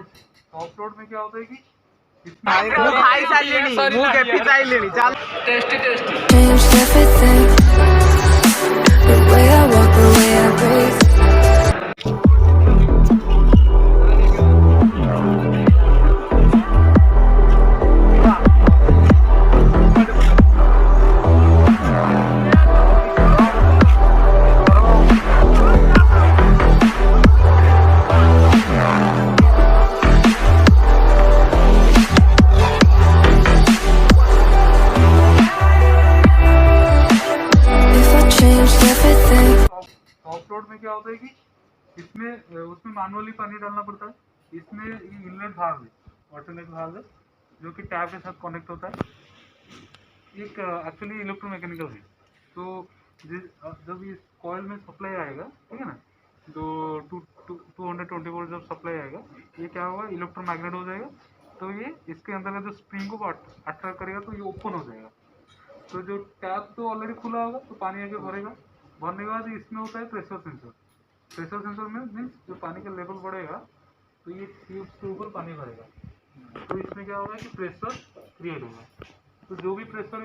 Soft road में क्या होता है कि Changed everything. The way I walk, the way I breathe. If I changed everything. Soft road में क्या होता है कि इसमें उसमें मैनुअली पानी डालना पड़ता है। इसमें इनलेट भाग है, ऑल्टरनेट भाग है, जो कि टैप के साथ कनेक्ट होता है। एक एक्चुअली इलेक्ट्रोमैकेनिकल है। तो जब इस कॉइल में सप्लाई आएगा, ठीक है ना, तो 220 वोल्ट जब सप्लाई आएगा, ये क्या होगा, इलेक्ट्रोमैग्नेट हो जाएगा। तो ये इसके अंदर का जो स्प्रिंग को अट्रैक्ट करेगा, तो ये ओपन हो जाएगा। तो जो टैप तो ऑलरेडी खुला होगा, तो पानी आगे भरेगा। भरने के बाद इसमें होता है प्रेशर सेंसर। प्रेशर सेंसर में मीन्स जो पानी का लेवल बढ़ेगा, तो ये ट्यूब्स के ऊपर पानी भरेगा। तो इसमें क्या होगा कि प्रेशर क्रिएट होगा। तो जो भी प्रेशर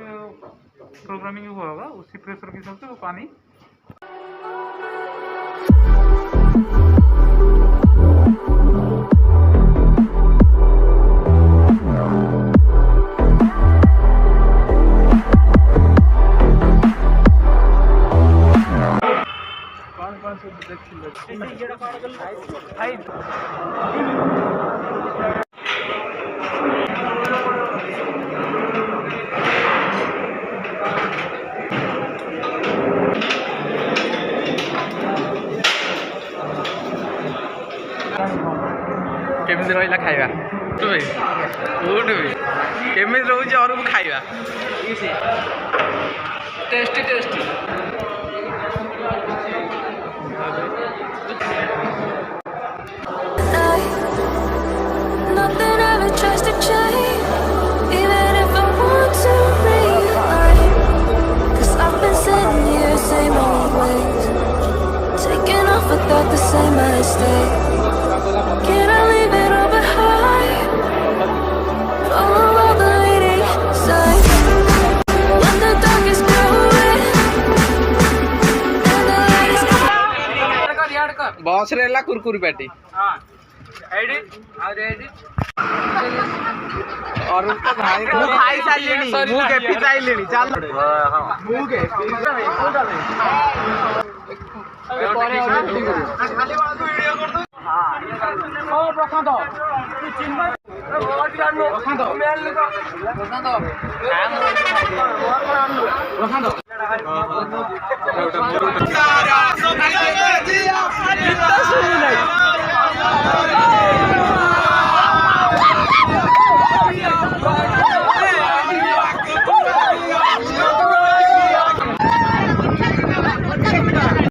प्रोग्रामिंग हुआ होगा, उसी प्रेशर के हिसाब से वो पानी केमिति रहिला खाइबा केमिति रहउछि और खाइबा tasty tasty Nothing ever tries to change, even if I want to realign. 'Cause I've been sitting here, same old ways, taking off without the same mistake. Can I leave it all behind? Follow all the leading signs. When the dark is growing and the light is boss रेला कुरकुरी patty और उसका भाई को खाई साइलेनी मुंह के P साइलेनी चल मुंह के खाली वाला तो वीडियो कर दो। हां ओ प्रशांत तू चिन्मय रोड जानो प्रशांत मेल लो प्रशांत प्रशांत